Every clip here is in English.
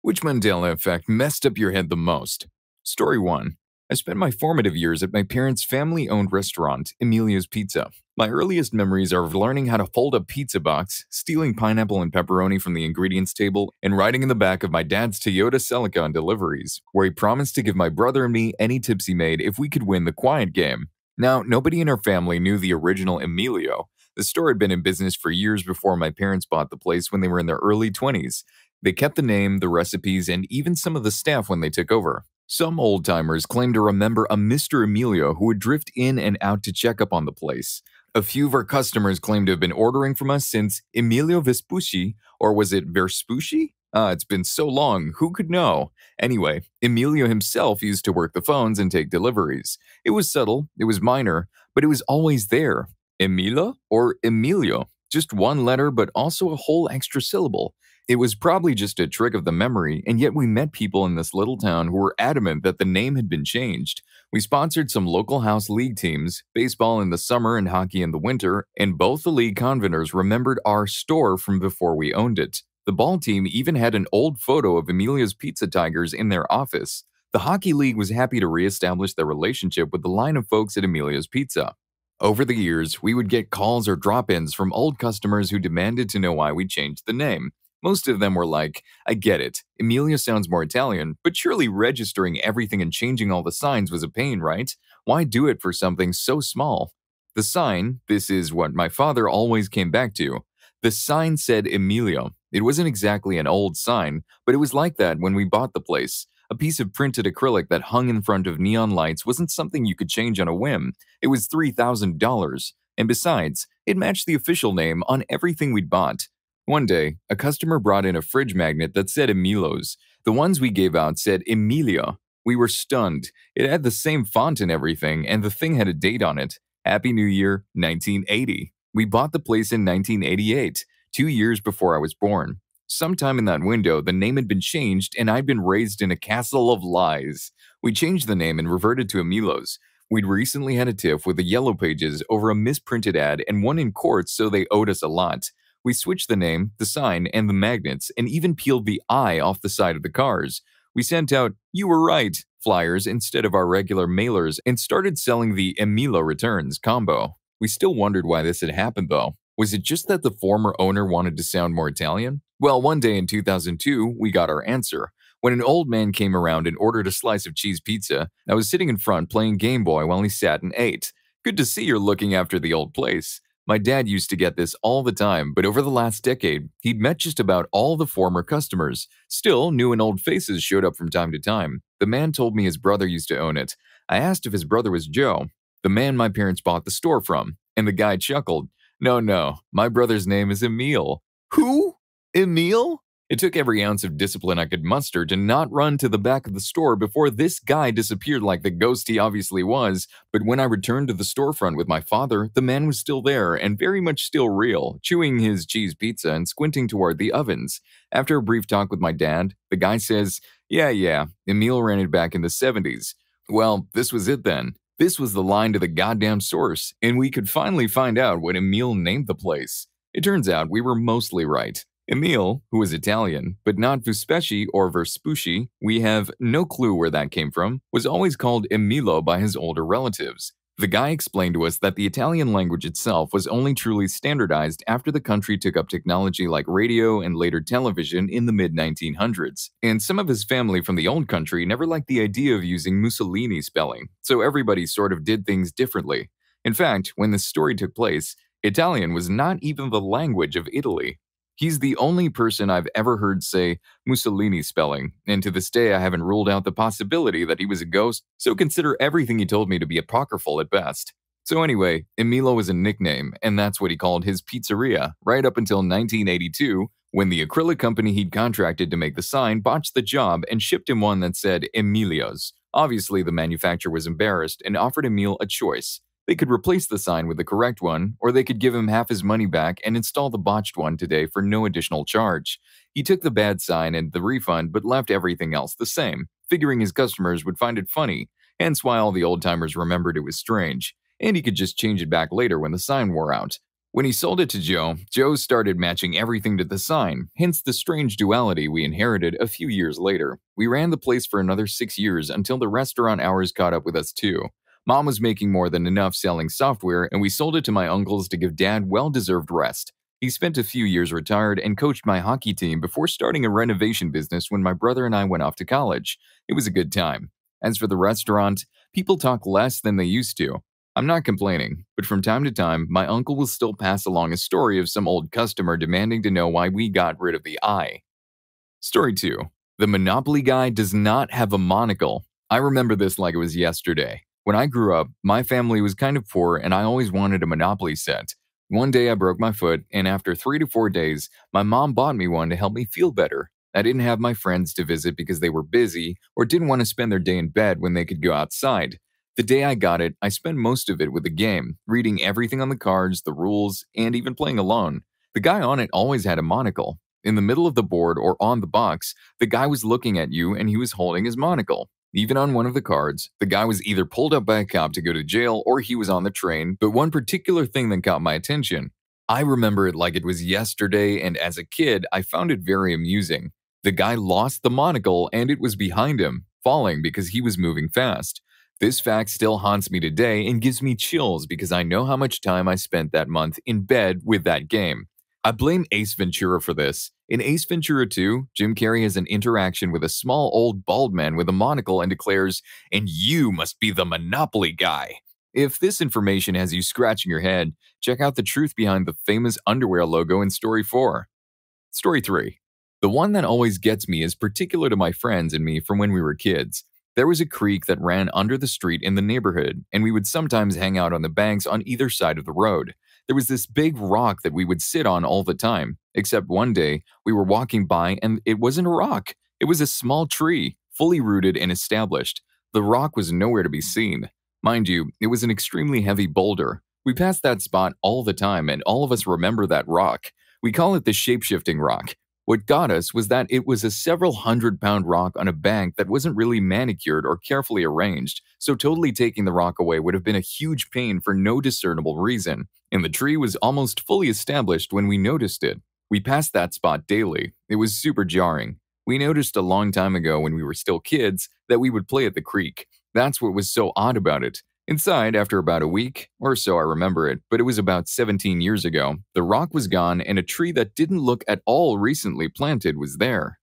Which Mandela effect messed up your head the most? Story 1. I spent my formative years at my parents' family owned restaurant, Amelias Pizza. My earliest memories are of learning how to fold a pizza box, stealing pineapple and pepperoni from the ingredients table, and riding in the back of my dad's Toyota Celica on deliveries, where he promised to give my brother and me any tips he made if we could win the quiet game. Now, nobody in our family knew the original Emilio. The store had been in business for years before my parents bought the place when they were in their early 20s. They kept the name, the recipes, and even some of the staff when they took over. Some old-timers claim to remember a Mr. Emilio who would drift in and out to check up on the place. A few of our customers claim to have been ordering from us since Emilio Vespucci, or was it Vespucci? It's been so long, who could know? Anyway, Emilio himself used to work the phones and take deliveries. It was subtle, it was minor, but it was always there. Emila or Emilio? Just one letter, but also a whole extra syllable. It was probably just a trick of the memory, and yet we met people in this little town who were adamant that the name had been changed. We sponsored some local house league teams, baseball in the summer and hockey in the winter, and both the league conveners remembered our store from before we owned it. The ball team even had an old photo of Amelia's Pizza Tigers in their office. The hockey league was happy to reestablish their relationship with the line of folks at Amelia's Pizza. Over the years, we would get calls or drop-ins from old customers who demanded to know why we changed the name. Most of them were like, I get it, Emilio sounds more Italian, but surely registering everything and changing all the signs was a pain, right? Why do it for something so small? The sign, this is what my father always came back to. The sign said Emilio. It wasn't exactly an old sign, but it was like that when we bought the place. A piece of printed acrylic that hung in front of neon lights wasn't something you could change on a whim. It was $3,000. And besides, it matched the official name on everything we'd bought. One day, a customer brought in a fridge magnet that said Emilo's. The ones we gave out said Emilia. We were stunned. It had the same font and everything, and the thing had a date on it. Happy New Year, 1980. We bought the place in 1988, 2 years before I was born. Sometime in that window, the name had been changed, and I'd been raised in a castle of lies. We changed the name and reverted to Emilo's. We'd recently had a tiff with the Yellow Pages over a misprinted ad and won in court, so they owed us a lot. We switched the name, the sign, and the magnets, and even peeled the I off the side of the cars. We sent out, "You were right," flyers instead of our regular mailers and started selling the Emilio Returns combo. We still wondered why this had happened though. Was it just that the former owner wanted to sound more Italian? Well, one day in 2002, we got our answer. When an old man came around and ordered a slice of cheese pizza, I was sitting in front playing Game Boy while he sat and ate. Good to see you're looking after the old place. My dad used to get this all the time, but over the last decade, he'd met just about all the former customers. Still, new and old faces showed up from time to time. The man told me his brother used to own it. I asked if his brother was Joe, the man my parents bought the store from, and the guy chuckled. No, my brother's name is Emile. Who? Emile? It took every ounce of discipline I could muster to not run to the back of the store before this guy disappeared like the ghost he obviously was, but when I returned to the storefront with my father, the man was still there and very much still real, chewing his cheese pizza and squinting toward the ovens. After a brief talk with my dad, the guy says, Yeah, Emile ran it back in the 70s. Well, this was it then. This was the line to the goddamn source, and we could finally find out what Emile named the place. It turns out we were mostly right. Emile, who is Italian, but not Vespucci or Vespucci, we have no clue where that came from, was always called Emilio by his older relatives. The guy explained to us that the Italian language itself was only truly standardized after the country took up technology like radio and later television in the mid-1900s. And some of his family from the old country never liked the idea of using Mussolini spelling, so everybody sort of did things differently. In fact, when this story took place, Italian was not even the language of Italy. He's the only person I've ever heard say Mussolini spelling, and to this day I haven't ruled out the possibility that he was a ghost, so consider everything he told me to be apocryphal at best. So anyway, Emilio was a nickname, and that's what he called his pizzeria, right up until 1982, when the acrylic company he'd contracted to make the sign botched the job and shipped him one that said Emilio's. Obviously, the manufacturer was embarrassed and offered Emile a choice. They could replace the sign with the correct one, or they could give him half his money back and install the botched one today for no additional charge. He took the bad sign and the refund but left everything else the same, figuring his customers would find it funny, hence why all the old-timers remembered it was strange, and he could just change it back later when the sign wore out. When he sold it to Joe, Joe started matching everything to the sign, hence the strange duality we inherited a few years later. We ran the place for another 6 years until the restaurant hours caught up with us too. Mom was making more than enough selling software, and we sold it to my uncles to give Dad well-deserved rest. He spent a few years retired and coached my hockey team before starting a renovation business when my brother and I went off to college. It was a good time. As for the restaurant, people talk less than they used to. I'm not complaining, but from time to time, my uncle will still pass along a story of some old customer demanding to know why we got rid of the I. Story 2. The Monopoly guy does not have a monocle. I remember this like it was yesterday. When I grew up, my family was kind of poor and I always wanted a Monopoly set. One day I broke my foot, and after 3 to 4 days, my mom bought me one to help me feel better. I didn't have my friends to visit because they were busy or didn't want to spend their day in bed when they could go outside. The day I got it, I spent most of it with the game, reading everything on the cards, the rules, and even playing alone. The guy on it always had a monocle. In the middle of the board or on the box, the guy was looking at you and he was holding his monocle. Even on one of the cards, the guy was either pulled up by a cop to go to jail or he was on the train, but one particular thing that caught my attention. I remember it like it was yesterday, and as a kid, I found it very amusing. The guy lost the monocle and it was behind him, falling because he was moving fast. This fact still haunts me today and gives me chills because I know how much time I spent that month in bed with that game. I blame Ace Ventura for this. In Ace Ventura 2, Jim Carrey has an interaction with a small old bald man with a monocle and declares, "And you must be the Monopoly guy." If this information has you scratching your head, check out the truth behind the famous underwear logo in Story 4. Story 3. The one that always gets me is particular to my friends and me from when we were kids. There was a creek that ran under the street in the neighborhood, and we would sometimes hang out on the banks on either side of the road. There was this big rock that we would sit on all the time, except one day we were walking by and it wasn't a rock. It was a small tree, fully rooted and established. The rock was nowhere to be seen. Mind you, it was an extremely heavy boulder. We passed that spot all the time and all of us remember that rock. We call it the shape-shifting rock. What got us was that it was a several hundred-pound rock on a bank that wasn't really manicured or carefully arranged, so totally taking the rock away would have been a huge pain for no discernible reason, and the tree was almost fully established when we noticed it. We passed that spot daily. It was super jarring. We noticed a long time ago when we were still kids that we would play at the creek. That's what was so odd about it. Inside, after about a week, or so I remember it, but it was about 17 years ago, the rock was gone and a tree that didn't look at all recently planted was there.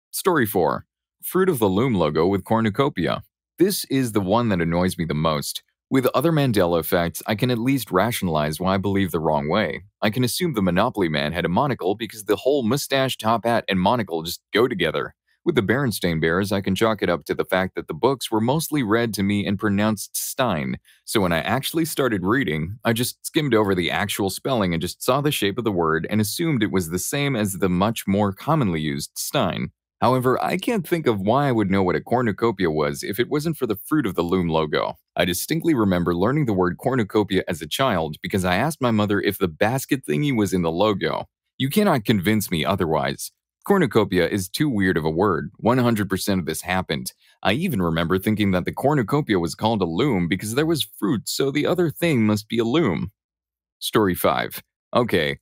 Story 4. Fruit of the Loom logo with cornucopia. This is the one that annoys me the most. With other Mandela effects, I can at least rationalize why I believe the wrong way. I can assume the Monopoly man had a monocle because the whole mustache, top hat, and monocle just go together. With the Berenstain Bears, I can chalk it up to the fact that the books were mostly read to me and pronounced Stein, so when I actually started reading, I just skimmed over the actual spelling and just saw the shape of the word and assumed it was the same as the much more commonly used Stein. However, I can't think of why I would know what a cornucopia was if it wasn't for the Fruit of the Loom logo. I distinctly remember learning the word cornucopia as a child because I asked my mother if the basket thingy was in the logo. You cannot convince me otherwise. Cornucopia is too weird of a word. 100% of this happened. I even remember thinking that the cornucopia was called a loom because there was fruit, so the other thing must be a loom. Story 5. Okay.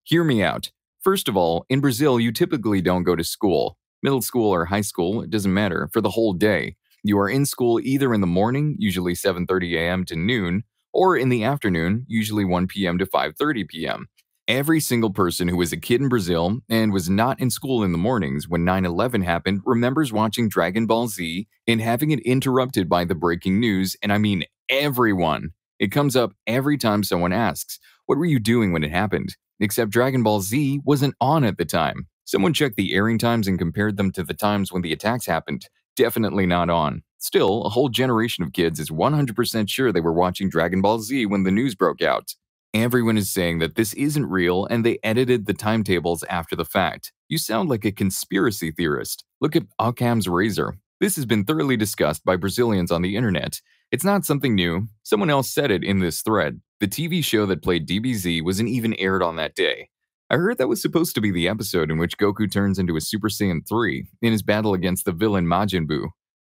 Hear me out. First of all, in Brazil, you typically don't go to school. Middle school or high school, it doesn't matter, for the whole day. You are in school either in the morning, usually 7:30 a.m. to noon, or in the afternoon, usually 1 p.m. to 5:30 p.m. Every single person who was a kid in Brazil and was not in school in the mornings when 9/11 happened remembers watching Dragon Ball Z and having it interrupted by the breaking news, and I mean everyone. It comes up every time someone asks, "What were you doing when it happened?" Except Dragon Ball Z wasn't on at the time. Someone checked the airing times and compared them to the times when the attacks happened. Definitely not on. Still, a whole generation of kids is 100% sure they were watching Dragon Ball Z when the news broke out. Everyone is saying that this isn't real and they edited the timetables after the fact. You sound like a conspiracy theorist. Look at Occam's razor. This has been thoroughly discussed by Brazilians on the internet. It's not something new. Someone else said it in this thread. The TV show that played DBZ wasn't even aired on that day. I heard that was supposed to be the episode in which Goku turns into a Super Saiyan 3 in his battle against the villain Majin Buu.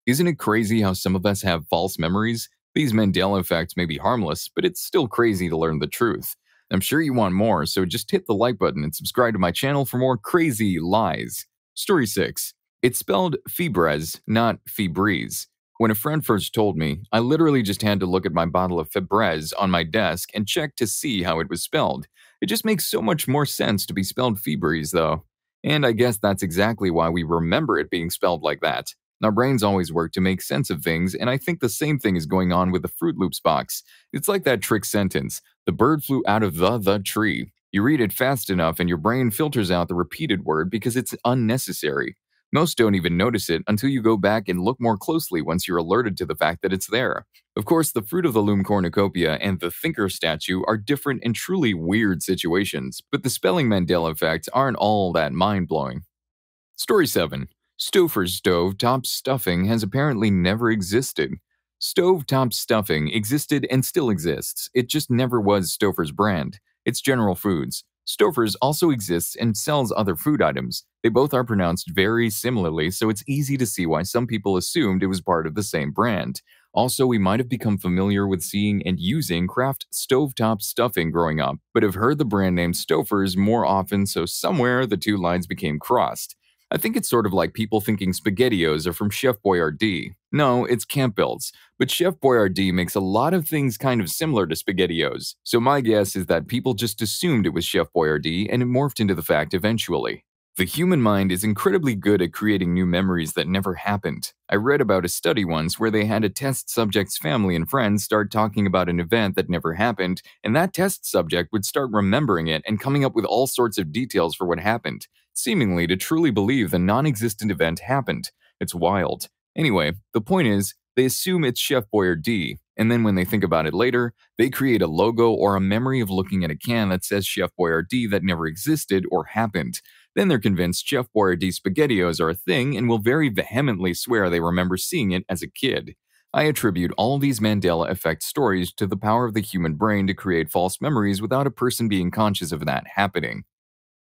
Isn't it crazy how some of us have false memories? These Mandela effects may be harmless, but it's still crazy to learn the truth. I'm sure you want more, so just hit the like button and subscribe to my channel for more crazy lies. Story 6. It's spelled Fibres, not Fibres. When a friend first told me, I literally just had to look at my bottle of Fibres on my desk and check to see how it was spelled. It just makes so much more sense to be spelled Fibres, though. And I guess that's exactly why we remember it being spelled like that. Our brains always work to make sense of things, and I think the same thing is going on with the Fruit Loops box. It's like that trick sentence, the bird flew out of the tree. You read it fast enough and your brain filters out the repeated word because it's unnecessary. Most don't even notice it until you go back and look more closely once you're alerted to the fact that it's there. Of course, the Fruit of the Loom cornucopia and the Thinker statue are different and truly weird situations, but the spelling Mandela effects aren't all that mind-blowing. Story 7. Stouffer's stovetop stuffing has apparently never existed. Stovetop stuffing existed and still exists. It just never was Stouffer's brand. It's General Foods. Stouffer's also exists and sells other food items. They both are pronounced very similarly, so it's easy to see why some people assumed it was part of the same brand. Also, we might have become familiar with seeing and using Kraft stovetop stuffing growing up, but have heard the brand name Stouffer's more often, so somewhere the two lines became crossed. I think it's sort of like people thinking SpaghettiOs are from Chef Boyardee. No, it's Campbell's, but Chef Boyardee makes a lot of things kind of similar to SpaghettiOs, so my guess is that people just assumed it was Chef Boyardee and it morphed into the fact eventually. The human mind is incredibly good at creating new memories that never happened. I read about a study once where they had a test subject's family and friends start talking about an event that never happened, and that test subject would start remembering it and coming up with all sorts of details for what happened, seemingly to truly believe the non-existent event happened. It's wild. Anyway, the point is, they assume it's Chef Boyardee, and then when they think about it later, they create a logo or a memory of looking at a can that says Chef Boyardee that never existed or happened. Then they're convinced Chef Boyardee SpaghettiOs are a thing and will very vehemently swear they remember seeing it as a kid. I attribute all these Mandela effect stories to the power of the human brain to create false memories without a person being conscious of that happening.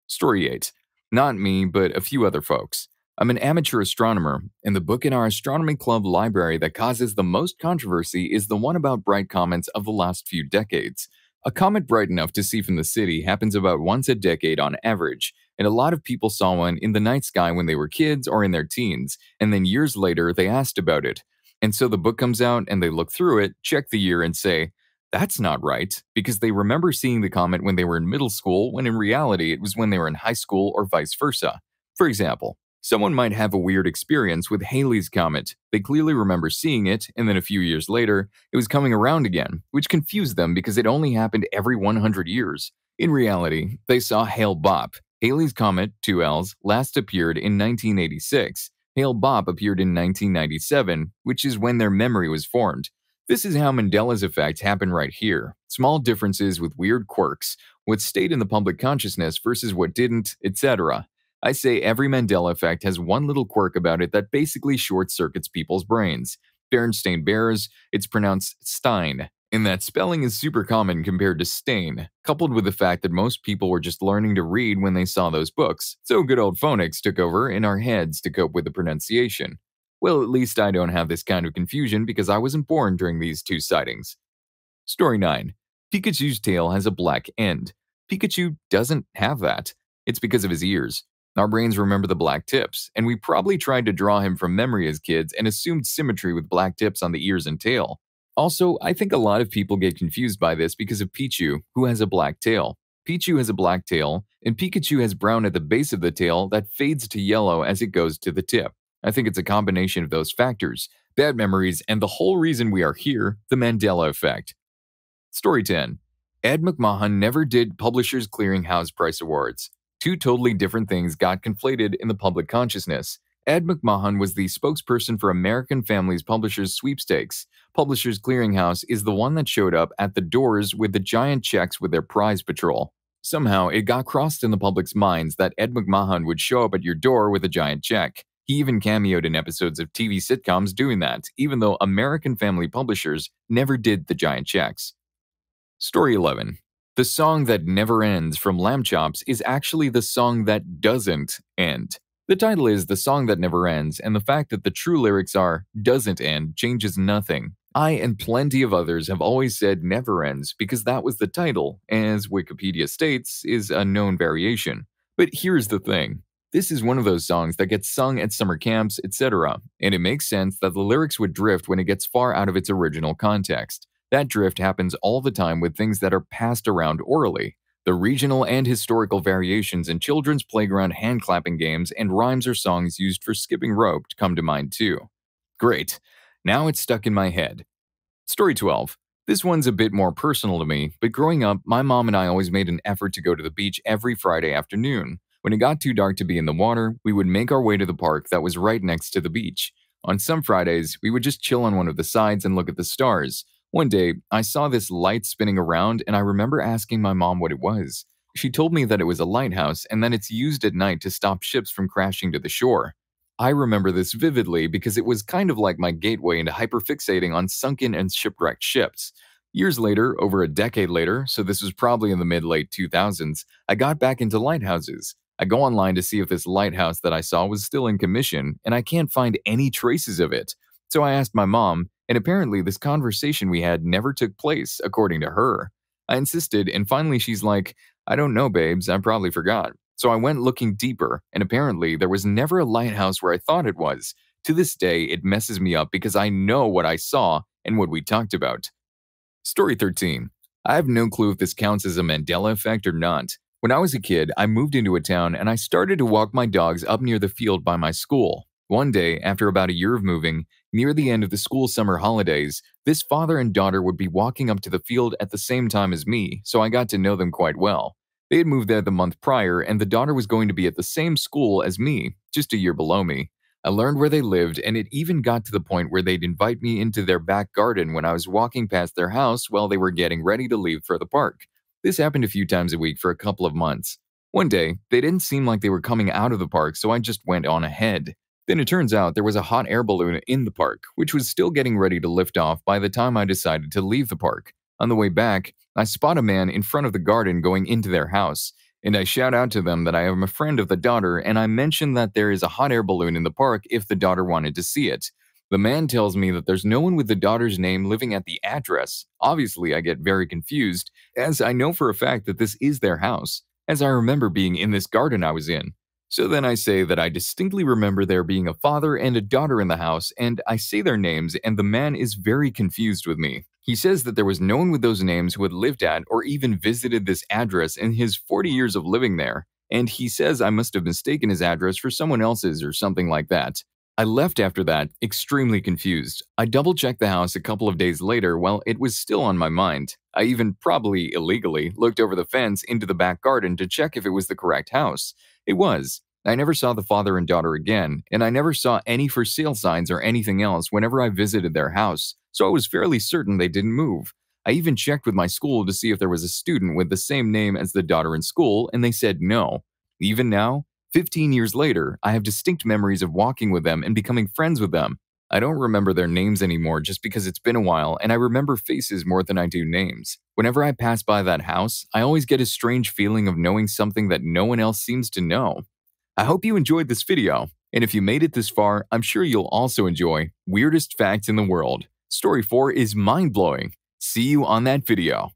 Story 8. Not me, but a few other folks. I'm an amateur astronomer, and the book in our astronomy club library that causes the most controversy is the one about bright comets of the last few decades. A comet bright enough to see from the city happens about once a decade on average, and a lot of people saw one in the night sky when they were kids or in their teens, and then years later they asked about it. And so the book comes out and they look through it, check the year, and say, that's not right, because they remember seeing the comet when they were in middle school, when in reality it was when they were in high school or vice versa. For example, someone might have a weird experience with Halley's Comet. They clearly remember seeing it, and then a few years later, it was coming around again, which confused them because it only happened every 100 years. In reality, they saw Hale-Bopp. Halley's Comet, 2Ls, last appeared in 1986. Hale-Bopp appeared in 1997, which is when their memory was formed. This is how Mandela's effect happened right here. Small differences with weird quirks, what stayed in the public consciousness versus what didn't, etc. I say every Mandela effect has one little quirk about it that basically short-circuits people's brains. Berenstain Bears, it's pronounced Stein, and that spelling is super common compared to stain, coupled with the fact that most people were just learning to read when they saw those books, so good old phonics took over in our heads to cope with the pronunciation. Well, at least I don't have this kind of confusion because I wasn't born during these two sightings. Story 9. Pikachu's tail has a black end. Pikachu doesn't have that. It's because of his ears. Our brains remember the black tips, and we probably tried to draw him from memory as kids and assumed symmetry with black tips on the ears and tail. Also, I think a lot of people get confused by this because of Pichu, who has a black tail. Pichu has a black tail, and Pikachu has brown at the base of the tail that fades to yellow as it goes to the tip. I think it's a combination of those factors, bad memories, and the whole reason we are here, the Mandela effect. Story 10. Ed McMahon never did Publishers Clearinghouse Prize Awards. Two totally different things got conflated in the public consciousness. Ed McMahon was the spokesperson for American Families Publishers Sweepstakes. Publishers Clearinghouse is the one that showed up at the doors with the giant checks with their prize patrol. Somehow, it got crossed in the public's minds that Ed McMahon would show up at your door with a giant check. He even cameoed in episodes of TV sitcoms doing that, even though American Family Publishers never did the giant checks. Story 11. The song that never ends from Lamb Chops is actually the song that doesn't end. The title is The Song That Never Ends, and the fact that the true lyrics are doesn't end changes nothing. I and plenty of others have always said Never Ends because that was the title, as Wikipedia states, is a known variation. But here's the thing. This is one of those songs that gets sung at summer camps, etc., and it makes sense that the lyrics would drift when it gets far out of its original context. That drift happens all the time with things that are passed around orally. The regional and historical variations in children's playground hand-clapping games and rhymes or songs used for skipping rope come to mind too. Great. Now it's stuck in my head. Story 12. This one's a bit more personal to me, but growing up, my mom and I always made an effort to go to the beach every Friday afternoon. When it got too dark to be in the water, we would make our way to the park that was right next to the beach. On some Fridays, we would just chill on one of the sides and look at the stars. One day, I saw this light spinning around, and I remember asking my mom what it was. She told me that it was a lighthouse and that it's used at night to stop ships from crashing to the shore. I remember this vividly because it was kind of like my gateway into hyperfixating on sunken and shipwrecked ships. Years later, over a decade later, so this was probably in the mid-late 2000s, I got back into lighthouses. I go online to see if this lighthouse that I saw was still in commission, and I can't find any traces of it. So I asked my mom, and apparently this conversation we had never took place, according to her. I insisted, and finally she's like, "I don't know, babes, I probably forgot." So I went looking deeper, and apparently there was never a lighthouse where I thought it was. To this day, it messes me up because I know what I saw and what we talked about. Story 13. I have no clue if this counts as a Mandela effect or not. When I was a kid, I moved into a town and I started to walk my dogs up near the field by my school. One day, after about a year of moving, near the end of the school summer holidays, this father and daughter would be walking up to the field at the same time as me, so I got to know them quite well. They had moved there the month prior, and the daughter was going to be at the same school as me, just a year below me. I learned where they lived, and it even got to the point where they'd invite me into their back garden when I was walking past their house while they were getting ready to leave for the park. This happened a few times a week for a couple of months. One day, they didn't seem like they were coming out of the park, so I just went on ahead. Then it turns out there was a hot air balloon in the park, which was still getting ready to lift off by the time I decided to leave the park. On the way back, I spot a man in front of the garden going into their house, and I shout out to them that I am a friend of the daughter, and I mention that there is a hot air balloon in the park if the daughter wanted to see it. The man tells me that there's no one with the daughter's name living at the address. Obviously, I get very confused, as I know for a fact that this is their house, as I remember being in this garden I was in. So then I say that I distinctly remember there being a father and a daughter in the house, and I say their names, and the man is very confused with me. He says that there was no one with those names who had lived at or even visited this address in his 40 years of living there, and he says I must have mistaken his address for someone else's or something like that. I left after that, extremely confused. I double-checked the house a couple of days later while it was still on my mind. I even, probably illegally, looked over the fence into the back garden to check if it was the correct house. It was. I never saw the father and daughter again, and I never saw any for sale signs or anything else whenever I visited their house, so I was fairly certain they didn't move. I even checked with my school to see if there was a student with the same name as the daughter in school, and they said no. Even now, 15 years later, I have distinct memories of walking with them and becoming friends with them. I don't remember their names anymore just because it's been a while, and I remember faces more than I do names. Whenever I pass by that house, I always get a strange feeling of knowing something that no one else seems to know. I hope you enjoyed this video, and if you made it this far, I'm sure you'll also enjoy Weirdest Facts in the World. Story 4 is mind-blowing. See you on that video.